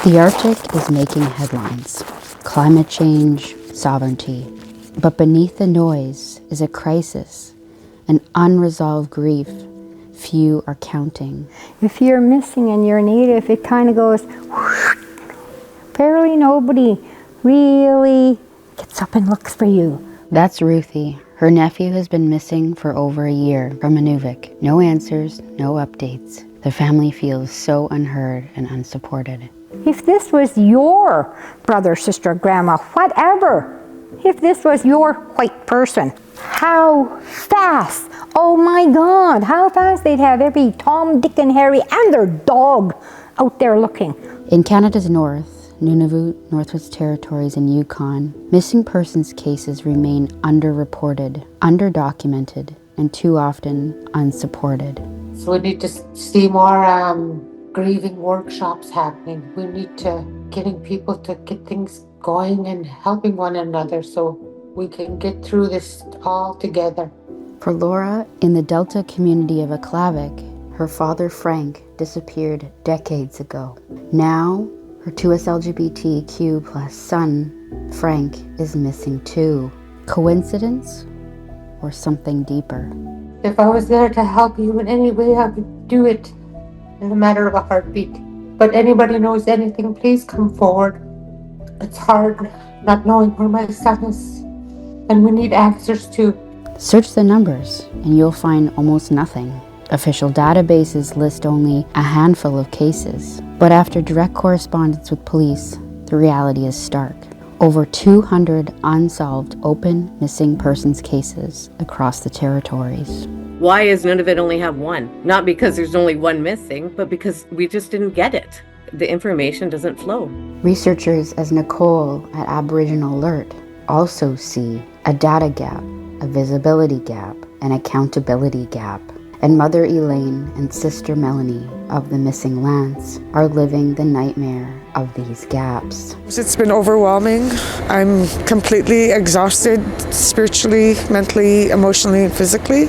The Arctic is making headlines. Climate change, sovereignty. But beneath the noise is a crisis, an unresolved grief few are counting. If you're missing and you're Native, it kind of goes whoosh. Barely nobody really gets up and looks for you. That's Ruthie. Her nephew has been missing for over a year from Inuvik. No answers, no updates. The family feels so unheard and unsupported. If this was your brother, sister, grandma, whatever, if this was your white person, how fast, oh my God, how fast they'd have every Tom, Dick, and Harry and their dog out there looking. In Canada's north, Nunavut, Northwest Territories, and Yukon, missing persons cases remain underreported, underdocumented, and too often unsupported. So we need to see more grieving workshops happening. We need to getting people to get things going and helping one another so we can get through this all together. For Laura, in the Delta community of Aklavik, her father Frank disappeared decades ago. Now, her 2S LGBTQ+ son, Frank, is missing too. Coincidence or something deeper? If I was there to help you in any way, I would do it in a matter of a heartbeat. But anybody knows anything, please come forward. It's hard not knowing where my son is, and we need answers too. Search the numbers and you'll find almost nothing. Official databases list only a handful of cases. But after direct correspondence with police, the reality is stark. Over 200 unsolved open missing persons cases across the territories. Why is Nunavut only have one? Not because there's only one missing, but because we just didn't get it. The information doesn't flow. Researchers as Nicole at Aboriginal Alert also see a data gap, a visibility gap, an accountability gap. And Mother Elaine and Sister Melanie of the missing Lance are living the nightmare of these gaps. It's been overwhelming. I'm completely exhausted spiritually, mentally, emotionally, and physically.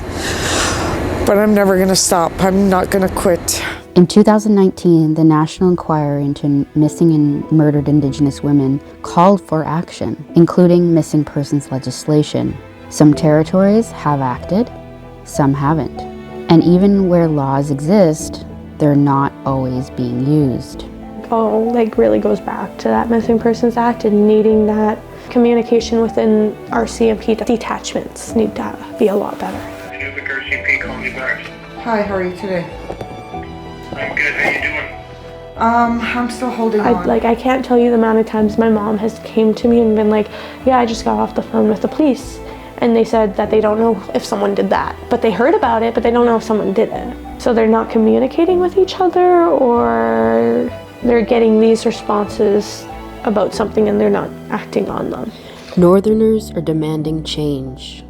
But I'm never going to stop. I'm not going to quit. In 2019, the National Inquiry into Missing and Murdered Indigenous Women called for action, including missing persons legislation. Some territories have acted, some haven't. And even where laws exist, they're not always being used. All really goes back to that Missing Persons Act and needing that communication within our CMP. Detachments need to be a lot better. Inuvik RCP calling you back. Hi, how are you today? I'm good, how you doing? I'm still holding on. I can't tell you the amount of times my mom has came to me and been like, yeah, I just got off the phone with the police. And they said that they don't know if someone did that. But they heard about it, but they don't know if someone did it. So they're not communicating with each other, or they're getting these responses about something and they're not acting on them. Northerners are demanding change.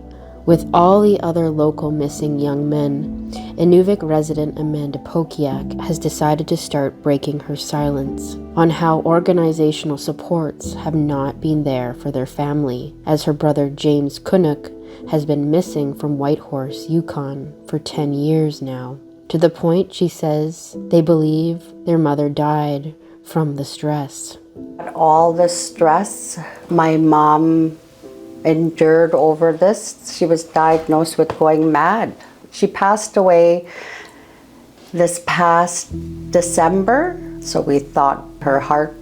With all the other local missing young men, Inuvik resident Amanda Pokiak has decided to start breaking her silence on how organizational supports have not been there for their family, as her brother James Kunuk has been missing from Whitehorse, Yukon for 10 years now, to the point, she says, they believe their mother died from the stress. All the stress my mom endured over this. She was diagnosed with going mad. She passed away this past December, so we thought her heart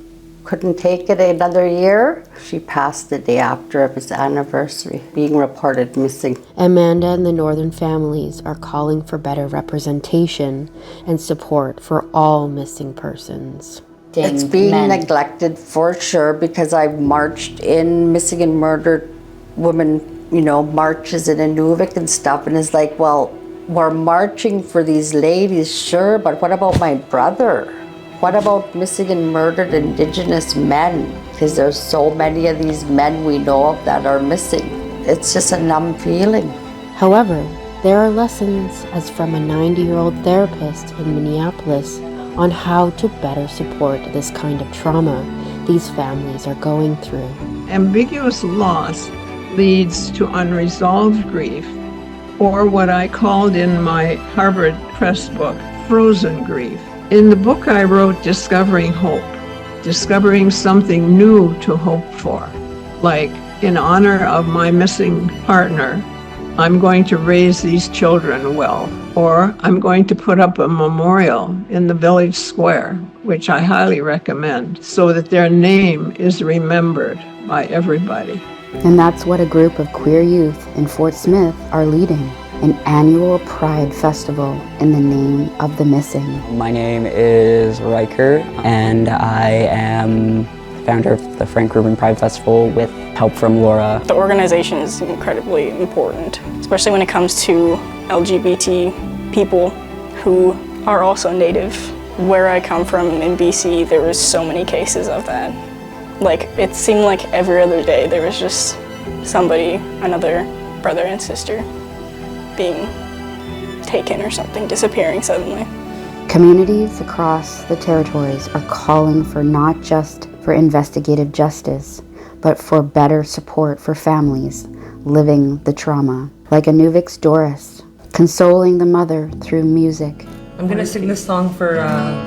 couldn't take it another year. She passed the day after of his anniversary, being reported missing. Amanda and the Northern families are calling for better representation and support for all missing persons. It's being neglected for sure, because I've marched in missing and murdered women, marches in Inuvik and stuff, and it's like, well, we're marching for these ladies, sure, but what about my brother? What about missing and murdered Indigenous men? Because there's so many of these men we know of that are missing. It's just a numb feeling. However, there are lessons, as from a 90-year-old therapist in Minneapolis, on how to better support this kind of trauma these families are going through. Ambiguous loss leads to unresolved grief, or what I called in my Harvard Press book, frozen grief. In the book I wrote, Discovering Hope, discovering something new to hope for. Like, in honor of my missing partner, I'm going to raise these children well, or I'm going to put up a memorial in the village square, which I highly recommend, so that their name is remembered by everybody. And that's what a group of queer youth in Fort Smith are leading, an annual Pride Festival in the name of the missing. My name is Ryker, and I am founder of the Frank Rubin Pride Festival with help from Laura. The organization is incredibly important, especially when it comes to LGBT people who are also Native. Where I come from in BC, there was so many cases of that. Like, it seemed like every other day there was just somebody, another brother and sister, being taken or something, disappearing suddenly. Communities across the territories are calling for not just for investigative justice, but for better support for families living the trauma. Like Inuvik's Doris, consoling the mother through music. I'm gonna sing this song for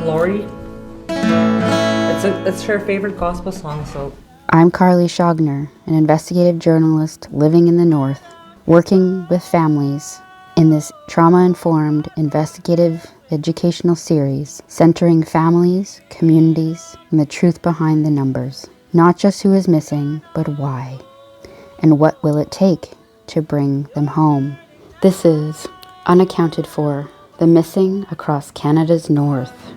Lori. It's her favorite gospel song, so. I'm Karli Zschogner, an investigative journalist living in the North, working with families in this trauma-informed investigative educational series centering families, communities, and the truth behind the numbers. Not just who is missing, but why. And what will it take to bring them home? This is Unaccounted For, the missing across Canada's North.